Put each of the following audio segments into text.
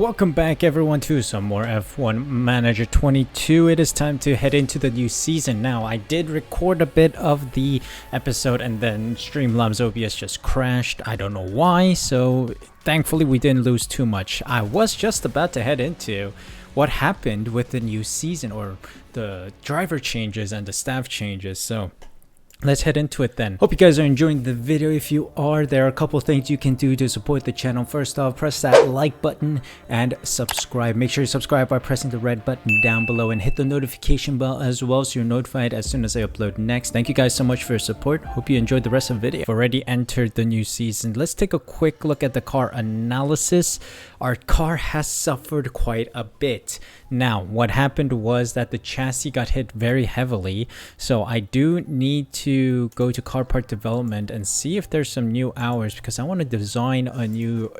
Welcome back everyone to some more F1 Manager 22. It is time to head into the new season. Now, I did record a bit of the episode and then Streamlabs OBS just crashed. I don't know why, so thankfully we didn't lose too much. I was just about to head into what happened with the new season, or the driver changes and the staff changes, so let's head into it then. Hope you guys are enjoying the video. If you are, there are a couple things you can do to support the channel. First off, press that like button and subscribe. Make sure you subscribe by pressing the red button down below and hit the notification bell as well so you're notified as soon as I upload next. Thank you guys so much for your support. Hope you enjoyed the rest of the video. I've already entered the new season. Let's take a quick look at the car analysis. Our car has suffered quite a bit. Now, what happened was that the chassis got hit very heavily, so I do need to go to car part development and see if there's some new hours, because I want to design a new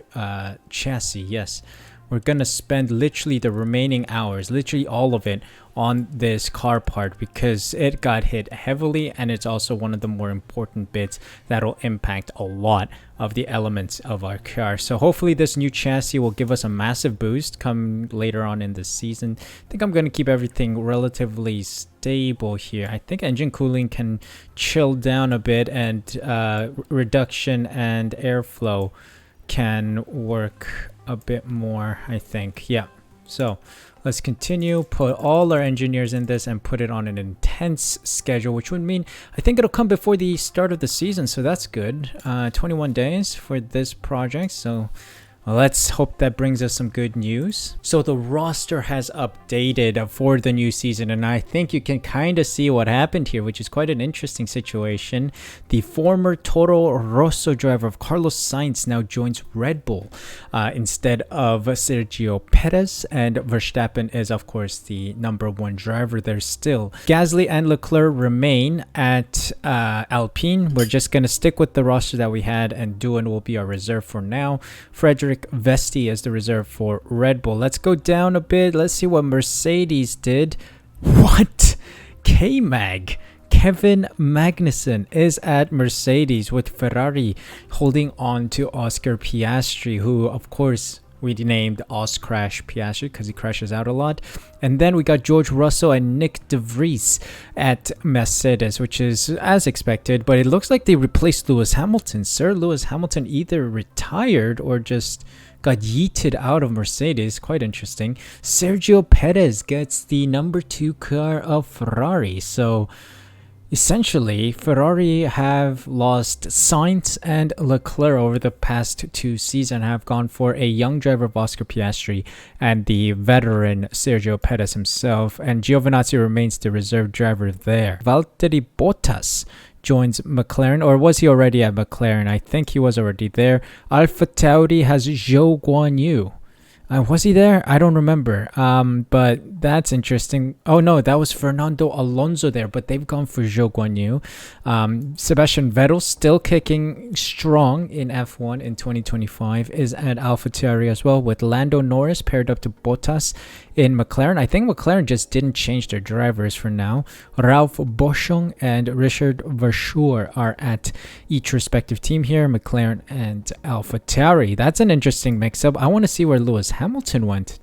chassis. Yes, we're gonna spend literally the remaining hours, literally all of it, on this car part because it got hit heavily, and it's also one of the more important bits that'll impact a lot of the elements of our car. So hopefully this new chassis will give us a massive boost come later on in the season. I think I'm going to keep everything relatively stable here. I think engine cooling can chill down a bit, and reduction and airflow can work a bit more, I think. Yeah, so let's continue, put all our engineers in this and put it on an intense schedule, which would mean I think it'll come before the start of the season, so that's good. 21 days for this project, so let's hope that brings us some good news. So the roster has updated for the new season, and I think you can kind of see what happened here, which is quite an interesting situation. The former Toro Rosso driver of Carlos Sainz now joins Red Bull instead of Sergio Perez, and Verstappen is of course the #1 driver there still. Gasly and Leclerc remain at Alpine. We're just going to stick with the roster that we had, and Doohan will be our reserve for now. Frederick Vesti as the reserve for Red Bull. Let's go down a bit. Let's see what Mercedes did. What? K-Mag. Kevin Magnussen is at Mercedes, with Ferrari holding on to Oscar Piastri, who of course we named Oscrash Piastri because he crashes out a lot. And then we got George Russell and Nick De Vries at Mercedes, which is as expected, but it looks like they replaced Lewis Hamilton. Sir Lewis Hamilton either retired or just got yeeted out of Mercedes. Quite interesting. Sergio Perez gets the #2 car of Ferrari. So essentially, Ferrari have lost Sainz and Leclerc over the past 2 seasons, have gone for a young driver of Oscar Piastri and the veteran Sergio Perez himself, and Giovinazzi remains the reserve driver there. Valtteri Bottas joins McLaren, or was he already at McLaren? I think he was already there. AlphaTauri has Zhou Guanyu. Was he there? I don't remember. But that's interesting. Oh no, that was Fernando Alonso there, but they've gone for Zhou Guanyu. Sebastian Vettel, still kicking strong in F1 in 2025, is at AlphaTauri as well, with Lando Norris paired up to Bottas in McLaren. I think McLaren just didn't change their drivers for now. Ralph Boschung and Richard Verschoor are at each respective team here, McLaren and AlphaTauri. That's an interesting mix-up. I want to see where Lewis Hamilton went.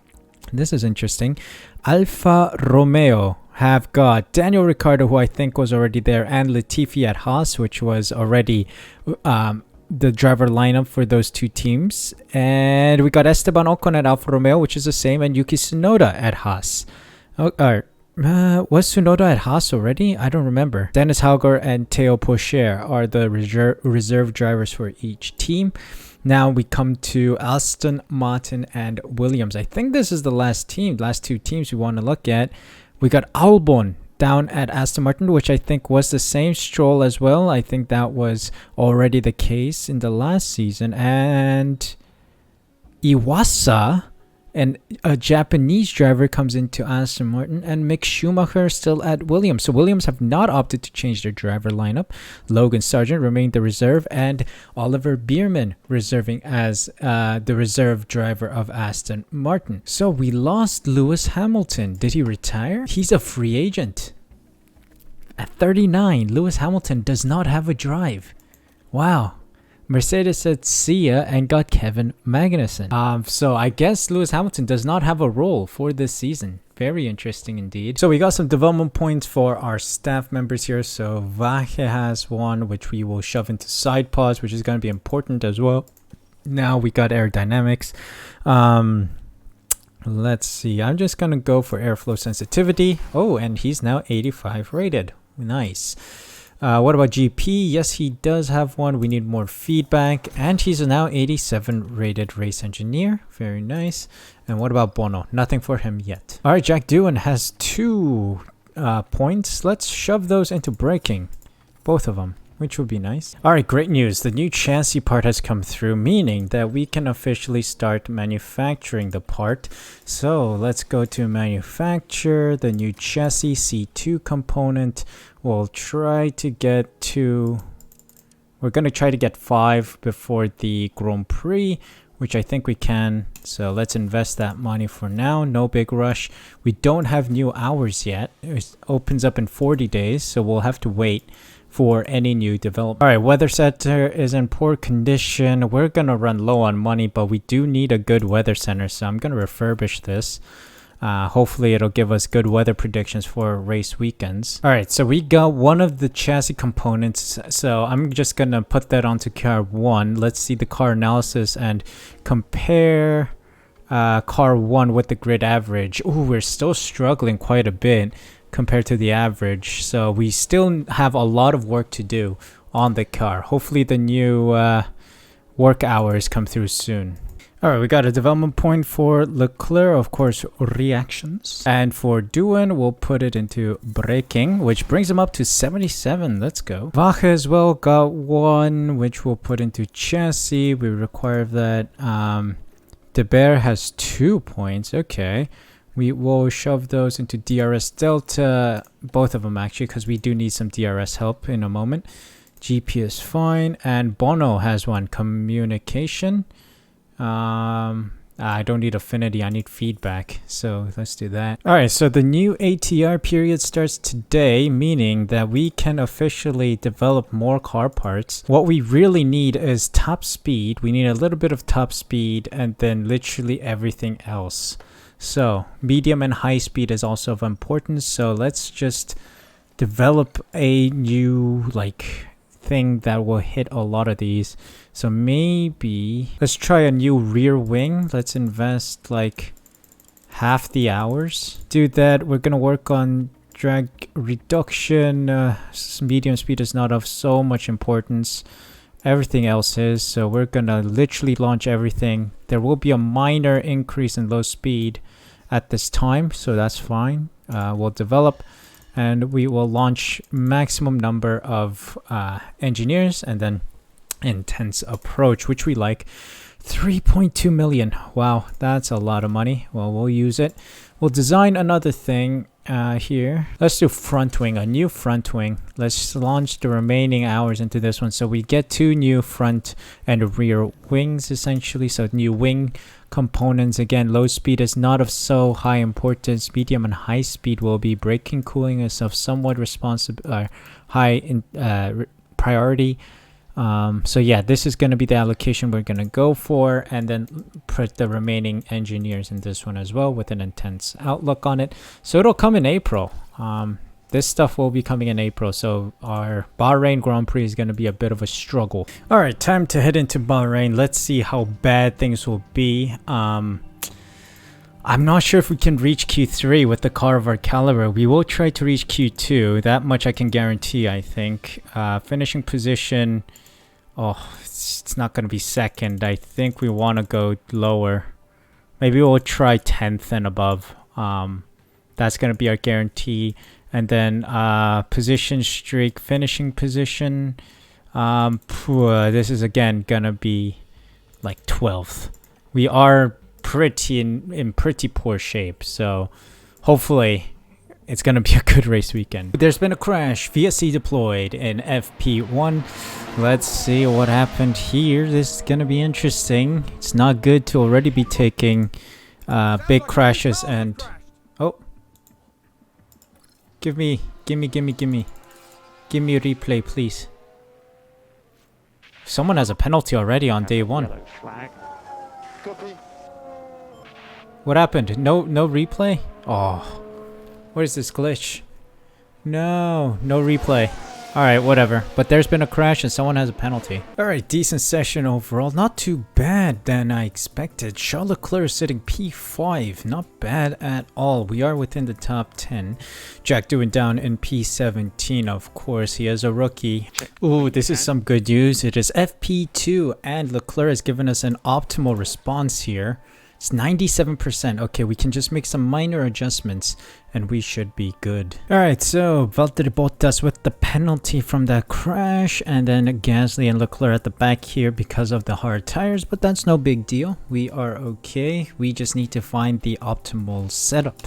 This is interesting. Alfa Romeo have got Daniel Ricciardo, who I think was already there, and Latifi at Haas, which was already the driver lineup for those 2 teams. And we got Esteban Ocon at Alfa Romeo, which is the same, and Yuki Tsunoda at Haas. Was Tsunoda at Haas already? I don't remember. Dennis Hauger and Theo Pourchaire are the reserve drivers for each team. Now we come to Aston Martin and Williams. I think this is the last 2 teams we want to look at. We got Albon down at Aston Martin, which I think was the same. Stroll as well. I think that was already the case in the last season. And Iwasa, and a Japanese driver, comes into Aston Martin, and Mick Schumacher still at Williams. So Williams have not opted to change their driver lineup. Logan Sargent remained the reserve, and Oliver Bierman reserving as the reserve driver of Aston Martin. So we lost Lewis Hamilton. Did he retire? He's a free agent. At 39, Lewis Hamilton does not have a drive. Wow. Mercedes said see ya and got Kevin Magnussen. So I guess Lewis Hamilton does not have a role for this season. Very interesting indeed. So we got some development points for our staff members here. So Vache has one, which we will shove into side pods, which is going to be important as well. Now we got aerodynamics. Let's see. I'm just going to go for airflow sensitivity. Oh, and he's now 85 rated. Nice. What about GP? Yes, he does have one. We need more feedback. And he's now 87 rated race engineer. Very nice. And what about Bono? Nothing for him yet. All right, Jack Doohan has 2 points. Let's shove those into braking. Both of them, which would be nice. All right, great news. The new chassis part has come through, meaning that we can officially start manufacturing the part. So let's go to manufacture the new chassis C2 component. We'll try to get to... We're going to try to get 5 before the Grand Prix, which I think we can. So let's invest that money for now. No big rush. We don't have new hours yet. It opens up in 40 days, so we'll have to wait for any new development. All right, weather center is in poor condition. We're going to run low on money, but we do need a good weather center, so I'm going to refurbish this. Hopefully it'll give us good weather predictions for race weekends. All right, so we got one of the chassis components, so I'm just gonna put that onto car 1. Let's see the car analysis and compare car 1 with the grid average. Ooh, we're still struggling quite a bit compared to the average, so we still have a lot of work to do on the car. Hopefully the new work hours come through soon. All right, we got a development point for Leclerc, of course, reactions. And for Doohan, we'll put it into braking, which brings him up to 77. Let's go. Vache as well got 1, which we'll put into chassis. We require that. De Beer has 2 points. Okay. We will shove those into DRS Delta, both of them actually, because we do need some DRS help in a moment. GP is fine. And Bono has 1, communication. I don't need affinity, I need feedback, so let's do that. All right, so the new ATR period starts today, meaning that we can officially develop more car parts. What we really need is top speed. We need a little bit of top speed and then literally everything else. So medium and high speed is also of importance, so let's just develop a new thing that will hit a lot of these. So maybe let's try a new rear wing. Let's invest half the hours. Do that. We're gonna work on drag reduction. Medium speed is not of so much importance. Everything else is. So we're gonna literally launch everything. There will be a minor increase in low speed at this time, so that's fine. We'll develop and we will launch maximum number of engineers and then intense approach, which we like. 3.2 million. Wow, that's a lot of money. Well, we'll use it. We'll design another thing here. Let's do front wing, a new front wing. Let's launch the remaining hours into this one. So we get 2 new front and rear wings essentially. So new wing components. Again, low speed is not of so high importance. Medium and high speed will be. Braking, cooling is of somewhat high priority. So yeah, this is going to be the allocation we're going to go for, and then put the remaining engineers in this one as well with an intense outlook on it. So it'll come in April. This stuff will be coming in April, so our Bahrain Grand Prix is going to be a bit of a struggle. All right, time to head into Bahrain. Let's see how bad things will be. I'm not sure if we can reach Q3 with the car of our caliber. We will try to reach Q2. That much I can guarantee, I think. Finishing position... Oh, it's not going to be second. I think we want to go lower. Maybe we'll try 10th and above. That's going to be our guarantee. And then position streak, finishing position. This is again going to be 12th. We are pretty in pretty poor shape. So hopefully it's going to be a good race weekend. There's been a crash. VSC deployed in FP1. Let's see what happened here. This is going to be interesting. It's not good to already be taking big crashes and... Oh. Give me a replay, please. Someone has a penalty already on day one. Yellow flag. What happened? No replay? Oh, what is this glitch? No replay. Alright, whatever. But there's been a crash and someone has a penalty. Alright, decent session overall. Not too bad than I expected. Charles Leclerc sitting P5. Not bad at all. We are within the top 10. Jack doing down in P17, of course. He is a rookie. Ooh, this is some good news. It is FP2 and Leclerc has given us an optimal response here. It's 97%. Okay, we can just make some minor adjustments and we should be good. Alright, so Valtteri Bottas with the penalty from that crash, and then Gasly and Leclerc at the back here because of the hard tires, but that's no big deal. We are okay. We just need to find the optimal setup.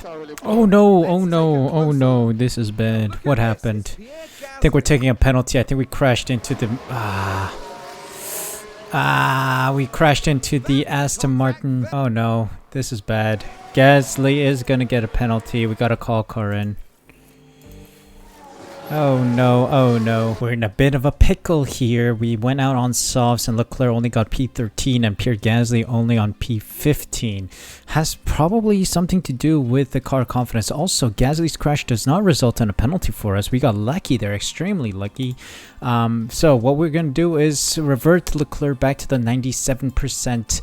Oh no, oh no, oh no, this is bad. What happened? I think we're taking a penalty. I think we crashed into the... we crashed into the Aston Martin. Oh no, this is bad. Gasly is gonna get a penalty. We gotta call car in. Oh no, oh no. We're in a bit of a pickle here. We went out on softs and Leclerc only got P13 and Pierre Gasly only on P15. Has probably something to do with the car confidence. Also, Gasly's crash does not result in a penalty for us. We got lucky there, extremely lucky. So what we're gonna do is revert Leclerc back to the 97%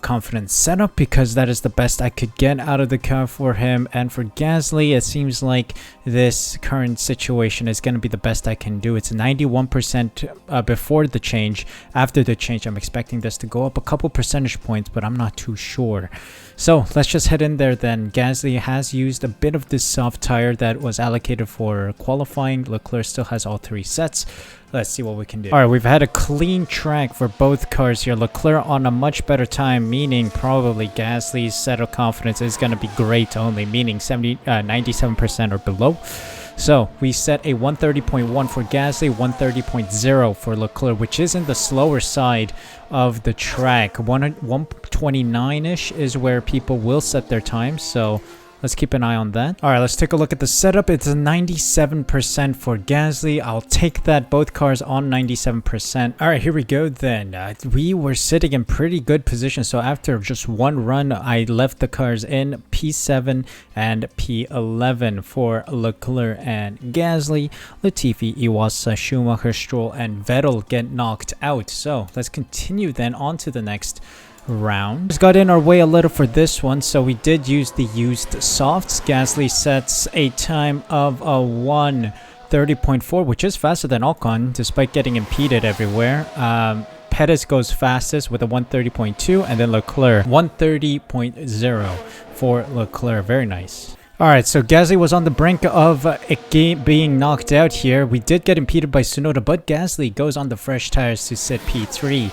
confidence setup, because that is the best I could get out of the car for him. And for Gasly, it seems like this current situation is going to be the best I can do. It's 91% before the change. After the change, I'm expecting this to go up a couple percentage points, but I'm not too sure. So let's just head in there then. Gasly has used a bit of this soft tire that was allocated for qualifying. Leclerc still has all three sets. Let's see what we can do. Alright, we've had a clean track for both cars here. Leclerc on a much better time, meaning probably Gasly's set of confidence is going to be great only, meaning 97% or below. So we set a 130.1 for Gasly, 130.0 for Leclerc, which is in the slower side of the track. 129-ish is where people will set their times, so let's keep an eye on that. Alright, let's take a look at the setup. It's a 97% for Gasly. I'll take that. Both cars on 97%. Alright, here we go then. We were sitting in pretty good position. So after just one run, I left the cars in P7 and P11 for Leclerc and Gasly. Latifi, Iwasa, Schumacher, Stroll, and Vettel get knocked out. So let's continue then on to the next round. Just got in our way a little for this one, so we did use the used softs. Gasly sets a time of a 1:30.4, which is faster than Ocon despite getting impeded everywhere. Pettis goes fastest with a 1:30.2, and then Leclerc 1:30.0 for Leclerc. Very nice. Alright, so Gasly was on the brink of being knocked out here. We did get impeded by Tsunoda, but Gasly goes on the fresh tires to sit P3.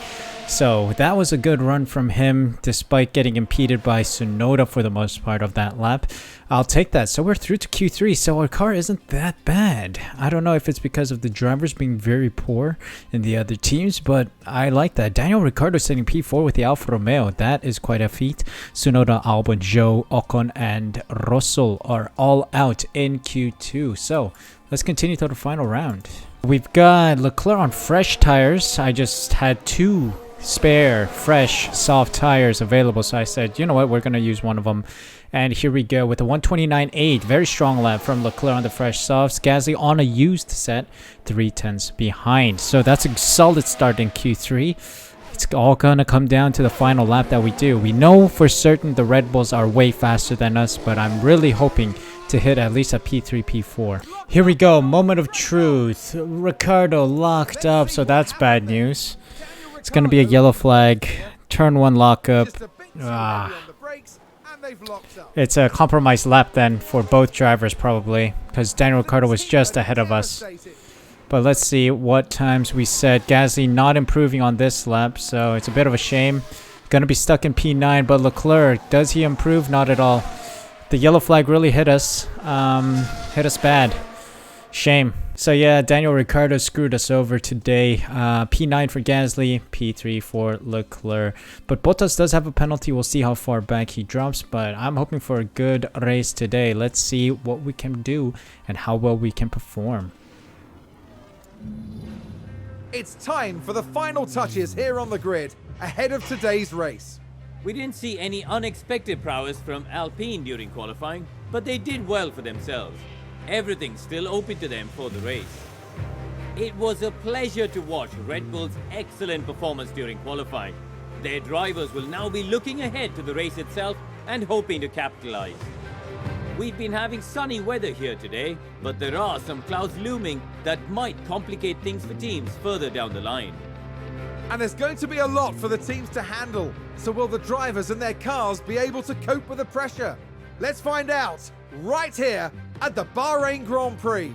So that was a good run from him despite getting impeded by Tsunoda for the most part of that lap. I'll take that. So we're through to Q3, so our car isn't that bad. I don't know if it's because of the drivers being very poor in the other teams, but I like that. Daniel Ricciardo sitting P4 with the Alfa Romeo. That is quite a feat. Tsunoda, Albon, Zhou, Ocon, and Russell are all out in Q2. So let's continue to the final round. We've got Leclerc on fresh tires. I just had two spare fresh soft tires available, so I said, you know what, we're gonna use one of them. And here we go with a 129.8, very strong lap from Leclerc on the fresh softs. Gasly on a used set, 3/10 behind. So that's a solid start in Q3. It's all gonna come down to the final lap that we do. We know for certain the Red Bulls are way faster than us, but I'm really hoping to hit at least a P3, P4. Here we go, moment of truth. Ricciardo locked up, so that's bad news. It's going to be a yellow flag. Turn one lockup. It's a compromised lap then for both drivers probably, because Daniel Ricciardo was just ahead of us. But let's see what times we set. Gasly not improving on this lap, so it's a bit of a shame. Going to be stuck in P9, but Leclerc, does he improve? Not at all. The yellow flag really hit us. Hit us bad. Shame. So yeah, Daniel Ricciardo screwed us over today. P9 for Gasly, P3 for Leclerc. But Bottas does have a penalty. We'll see how far back he drops, but I'm hoping for a good race today. Let's see what we can do and how well we can perform. It's time for the final touches here on the grid ahead of today's race. We didn't see any unexpected prowess from Alpine during qualifying, but they did well for themselves. Everything's still open to them for the race. It was a pleasure to watch Red Bull's excellent performance during qualifying. Their drivers will now be looking ahead to the race itself and hoping to capitalize. We've been having sunny weather here today, but there are some clouds looming that might complicate things for teams further down the line. And there's going to be a lot for the teams to handle. So will the drivers and their cars be able to cope with the pressure? Let's find out right here at the Bahrain Grand Prix.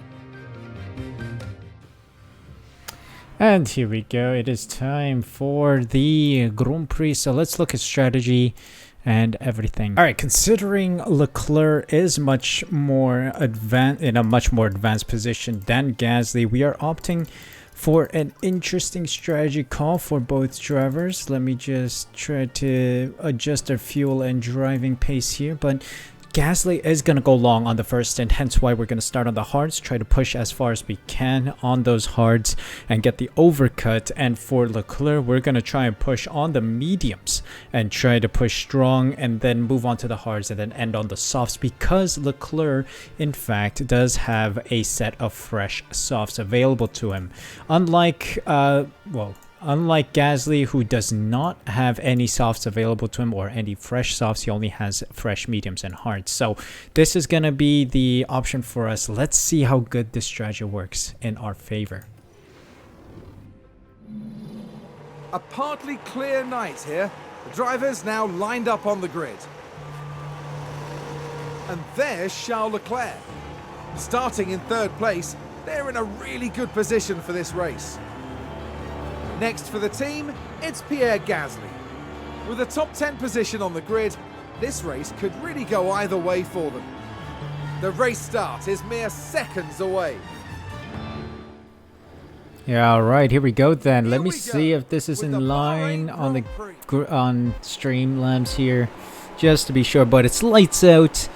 And here we go. It is time for the Grand Prix. So let's look at strategy and everything. All right, considering Leclerc is much more in a much more advanced position than Gasly, we are opting for an interesting strategy call for both drivers. Let me just try to adjust their fuel and driving pace here, but Gasly is going to go long on the first stint, hence why we're going to start on the hards, try to push as far as we can on those hards and get the overcut. And for Leclerc, we're going to try and push on the mediums and try to push strong and then move on to the hards and then end on the softs, because Leclerc, in fact, does have a set of fresh softs available to him. Unlike Gasly, who does not have any softs available to him or any fresh softs, he only has fresh mediums and hards. So this is going to be the option for us. Let's see how good this strategy works in our favor. A partly clear night here. The drivers now lined up on the grid. And there's Charles Leclerc. Starting in third place, they're in a really good position for this race. Next for the team, it's Pierre Gasly. With a top 10 position on the grid, this race could really go either way for them. The race start is mere seconds away. Yeah, all right, here we go then. Let me see if this is in line on the Streamlabs here, just to be sure, but it's lights out.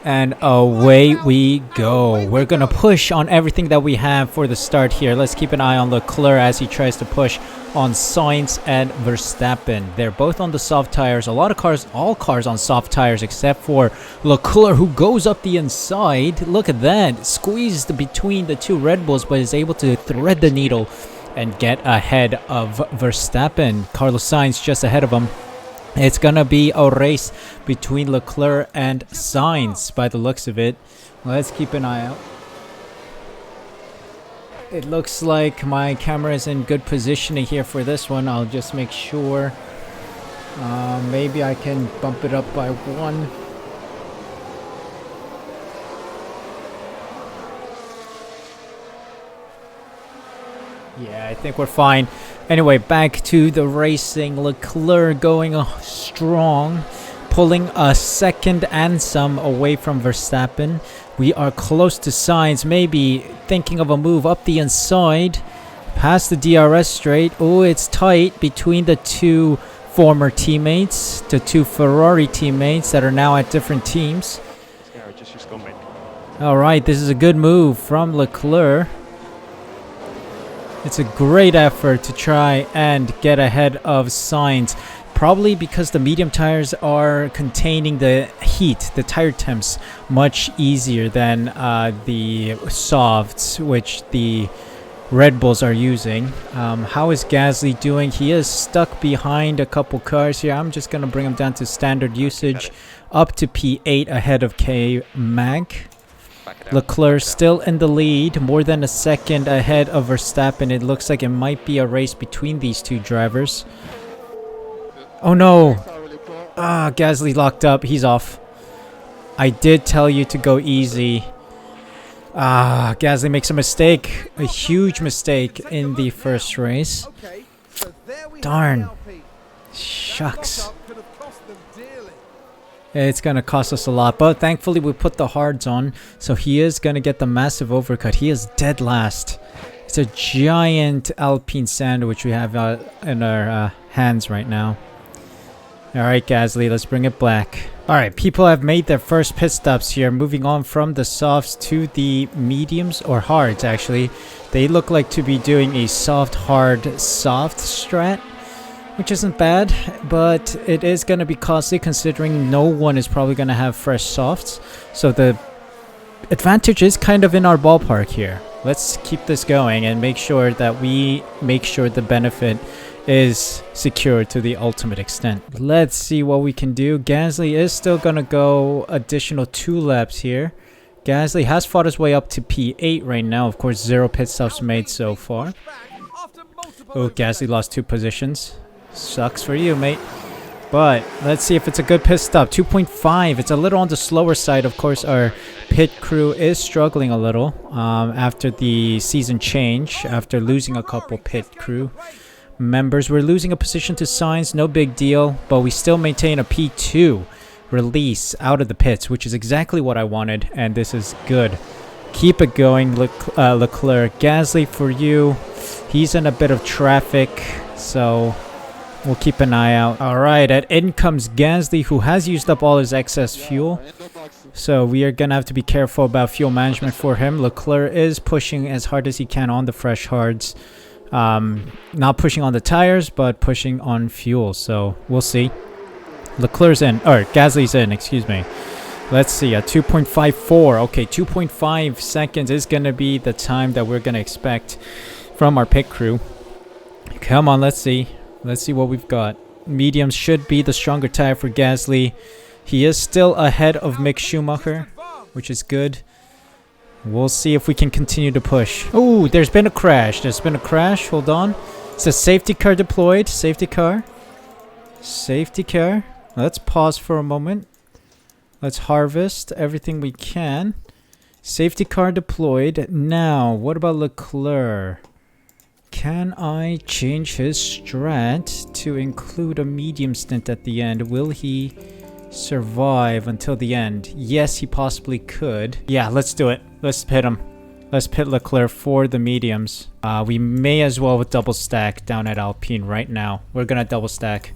And away we go. We're going to push on everything that we have for the start here. Let's keep an eye on Leclerc as he tries to push on Sainz and Verstappen. They're both on the soft tires. A lot of cars, all cars on soft tires except for Leclerc, who goes up the inside. Look at that. Squeezed between the two Red Bulls, but is able to thread the needle and get ahead of Verstappen. Carlos Sainz just ahead of him. It's gonna be a race between Leclerc and Sainz by the looks of it. Let's keep an eye out. It looks like my camera is in good positioning here for this one. I'll just make sure. Maybe I can bump it up by one. Yeah, I think we're fine. Anyway, back to the racing. Leclerc going strong, pulling a second and some away from Verstappen. We are close to Sainz, maybe thinking of a move up the inside, past the DRS straight. Oh, it's tight between the two former teammates, the two Ferrari teammates that are now at different teams. All right, this is a good move from Leclerc. It's a great effort to try and get ahead of Sainz, probably because the medium tires are containing the heat, the tire temps, much easier than the softs, which the Red Bulls are using. How is Gasly doing? He is stuck behind a couple cars here. I'm just going to bring him down to standard usage, up to P8 ahead of K-Mag. Leclerc still in the lead, more than a second ahead of Verstappen. It looks like it might be a race between these two drivers. Oh no! Gasly locked up. He's off. I did tell you to go easy. Gasly makes a mistake. A huge mistake in the first race. Darn. Shucks. It's going to cost us a lot, but thankfully we put the hards on, so he is going to get the massive overcut. He is dead last. It's a giant Alpine sandwich we have in our hands right now. Alright, Gasly, let's bring it back. Alright, people have made their first pit stops here, moving on from the softs to the mediums, or hards actually. They look like to be doing a soft, hard, soft strat, which isn't bad, but it is going to be costly considering no one is probably going to have fresh softs. So the advantage is kind of in our ballpark here. Let's keep this going and make sure that we make sure the benefit is secured to the ultimate extent. Let's see what we can do. Gasly is still gonna go additional 2 laps here. Gasly has fought his way up to P8 right now. Of course, 0 pit stops made so far. Oh, Gasly lost 2 positions. Sucks for you, mate. But let's see if it's a good pit stop. 2.5. It's a little on the slower side. Of course, our pit crew is struggling a little after the season change, after losing a couple pit crew members. We're losing a position to Sainz, no big deal, but we still maintain a P2 release out of the pits, which is exactly what I wanted, and this is good. Keep it going, Leclerc. Gasly, for you, he's in a bit of traffic, so we'll keep an eye out. Alright, in comes Gasly, who has used up all his excess fuel, so we are gonna have to be careful about fuel management for him. Leclerc is pushing as hard as he can on the fresh hards. Not pushing on the tires, but pushing on fuel, so we'll see. Leclerc's in, or Gasly's in, excuse me. Let's see, at 2.54. Okay, 2.5 seconds is gonna be the time that we're gonna expect from our pit crew. Come on, let's see. Let's see what we've got. Mediums should be the stronger tire for Gasly. He is still ahead of Mick Schumacher, which is good. We'll see if we can continue to push. Oh, there's been a crash. There's been a crash. Hold on. It's a safety car deployed. Safety car. Safety car. Let's pause for a moment. Let's harvest everything we can. Safety car deployed. Now, what about Leclerc? Can I change his strat to include a medium stint at the end? Will he survive until the end? Yes, he possibly could. Yeah, let's do it. Let's pit him. Let's pit Leclerc for the mediums. We may as well double stack down at Alpine right now. We're gonna double stack.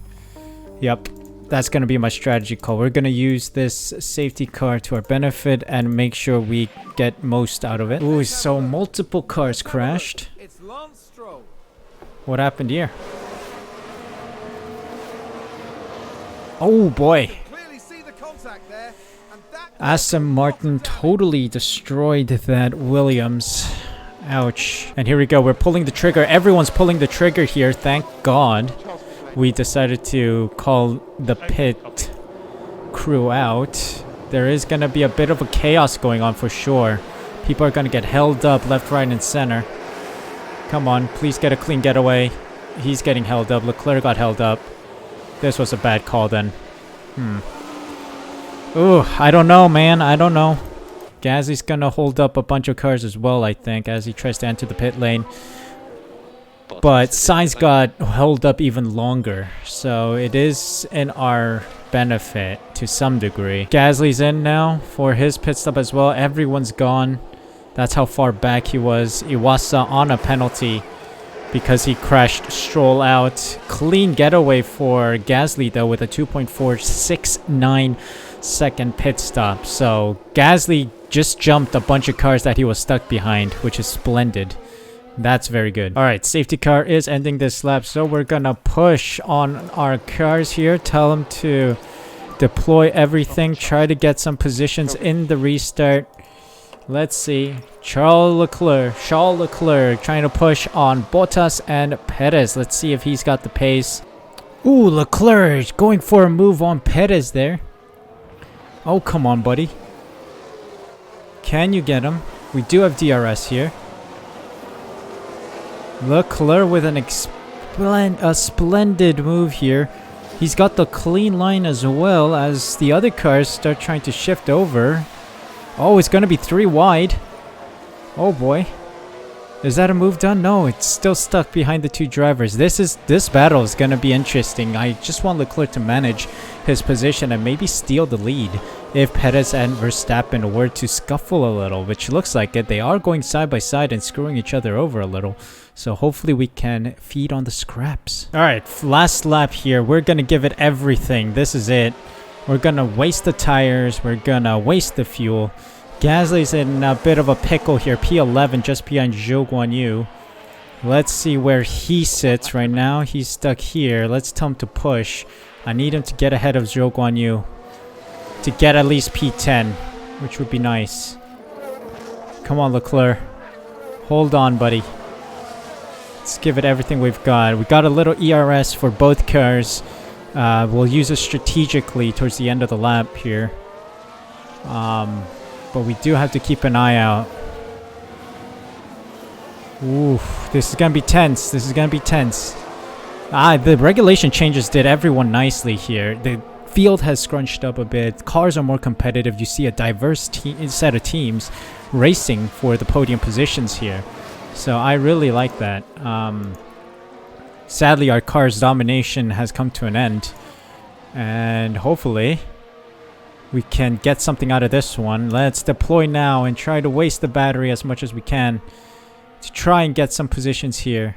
Yep, that's gonna be my strategy call. We're gonna use this safety car to our benefit and make sure we get most out of it. Ooh, so multiple cars crashed. What happened here? Oh boy. Aston Martin totally destroyed that Williams. Ouch. And here we go. We're pulling the trigger. Everyone's pulling the trigger here. Thank God we decided to call the pit crew out. There is going to be a bit of a chaos going on for sure. People are going to get held up left, right, and center. Come on. Please get a clean getaway. He's getting held up. Leclerc got held up. This was a bad call then. Ooh, I don't know, man. I don't know. Gasly's gonna hold up a bunch of cars as well, I think, as he tries to enter the pit lane. But Sainz got held up even longer, so it is in our benefit to some degree. Gasly's in now for his pit stop as well. Everyone's gone. That's how far back he was. Iwasa on a penalty because he crashed Stroll out. Clean getaway for Gasly, though, with a 2.469 second pit stop. So Gasly just jumped a bunch of cars that he was stuck behind, which is splendid. That's very good. Alright, safety car is ending this lap, so we're gonna push on our cars here. Tell them to deploy everything. Try to get some positions in the restart. Let's see. Charles Leclerc trying to push on Bottas and Perez. Let's see if he's got the pace. Ooh, Leclerc going for a move on Perez there. Oh, come on, buddy. Can you get him? We do have DRS here. Leclerc with a splendid move here. He's got the clean line as well as the other cars start trying to shift over. Oh, it's going to be 3 wide. Oh boy. Is that a move done? No, it's still stuck behind the 2 drivers. This battle is going to be interesting. I just want Leclerc to manage his position and maybe steal the lead if Perez and Verstappen were to scuffle a little, which looks like it. They are going side by side and screwing each other over a little. So hopefully we can feed on the scraps. All right, last lap here. We're going to give it everything. This is it. We're going to waste the tires. We're going to waste the fuel. Gasly's in a bit of a pickle here. P11 just behind Zhou Guanyu. Let's see where he sits right now. He's stuck here. Let's tell him to push. I need him to get ahead of Zhou Guanyu to get at least P10, which would be nice. Come on, Leclerc. Hold on, buddy. Let's give it everything we've got. We got a little ERS for both cars. We'll use it strategically towards the end of the lap here. But we do have to keep an eye out. Ooh, this is going to be tense. This is going to be tense. The regulation changes did everyone nicely here. The field has scrunched up a bit. Cars are more competitive. You see a diverse set of teams racing for the podium positions here. So I really like that. Sadly, our car's domination has come to an end. And hopefully we can get something out of this one. Let's deploy now and try to waste the battery as much as we can to try and get some positions here.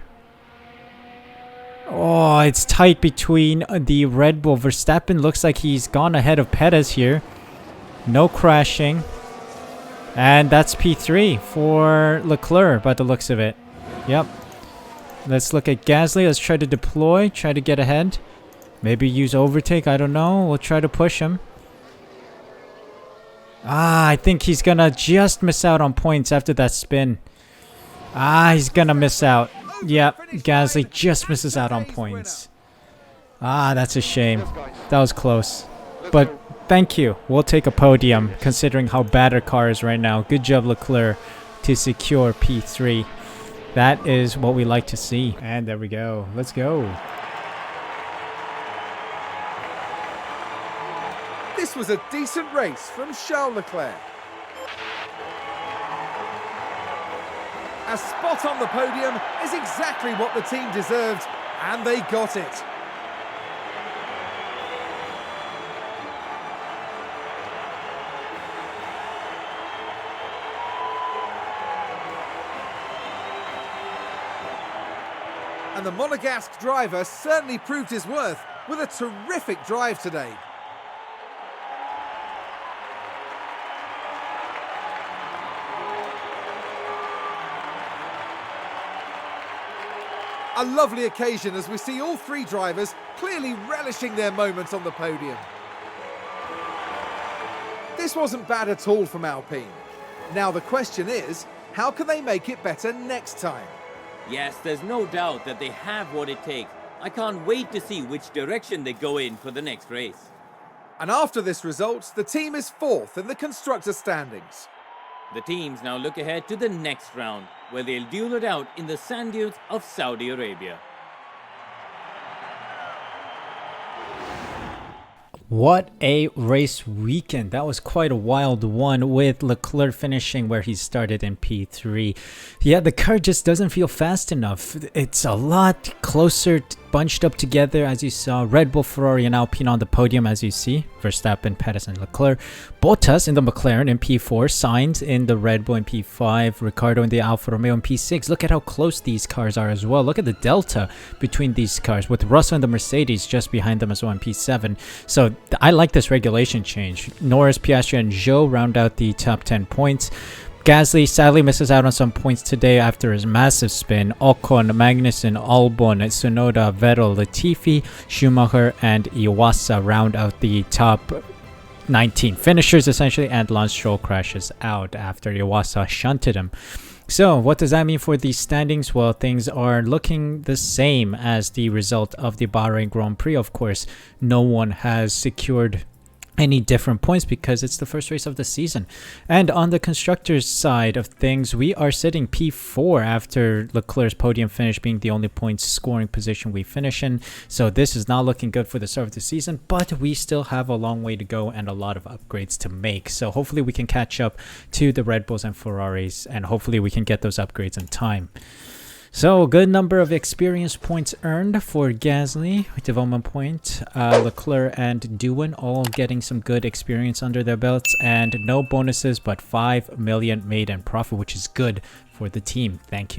Oh, it's tight between the Red Bull. Verstappen looks like he's gone ahead of Perez here. No crashing. And that's P3 for Leclerc by the looks of it. Yep. Let's look at Gasly. Let's try to deploy. Try to get ahead. Maybe use overtake. I don't know. We'll try to push him. I think he's going to just miss out on points after that spin. He's going to miss out. Yep, Gasly just misses out on points. That's a shame. That was close. But thank you. We'll take a podium considering how bad our car is right now. Good job, Leclerc, to secure P3. That is what we like to see. And there we go. Let's go. This was a decent race from Charles Leclerc. A spot on the podium is exactly what the team deserved, and they got it. And the Monegasque driver certainly proved his worth with a terrific drive today. A lovely occasion as we see all three drivers clearly relishing their moments on the podium. This wasn't bad at all from Alpine. Now the question is, how can they make it better next time? Yes, there's no doubt that they have what it takes. I can't wait to see which direction they go in for the next race. And after this result, the team is fourth in the constructor standings. The teams now look ahead to the next round, where they'll duel it out in the sand dunes of Saudi Arabia. What a race weekend. That was quite a wild one, with Leclerc finishing where he started in P3. Yeah, the car just doesn't feel fast enough. It's a lot closer, bunched up together, as you saw. Red Bull, Ferrari, and Alpine on the podium, as you see. Verstappen, Perez, and Leclerc. Bottas in the McLaren in P4. Sainz in the Red Bull in P5. Ricardo in the Alfa Romeo in P6. Look at how close these cars are as well. Look at the delta between these cars, with Russell and the Mercedes just behind them as well in P7. So I like this regulation change. Norris, Piastri, and Zhou round out the top 10 points. Gasly sadly misses out on some points today after his massive spin. Ocon, Magnussen, Albon, Tsunoda, Vettel, Latifi, Schumacher, and Iwasa round out the top 19 finishers essentially, and Lance Stroll crashes out after Iwasa shunted him. So what does that mean for the standings? Well, things are looking the same as the result of the Bahrain Grand Prix. Of course, no one has secured any different points because it's the first race of the season. And on the constructors side of things, we are sitting P4 after Leclerc's podium finish being the only points scoring position we finish in. So this is not looking good for the start of the season, but we still have a long way to go and a lot of upgrades to make. So hopefully we can catch up to the Red Bulls and Ferraris, and hopefully we can get those upgrades in time. So, good number of experience points earned for Gasly, development point, Leclerc and Doohan all getting some good experience under their belts, and no bonuses but 5 million made in profit, which is good for the team. Thank you.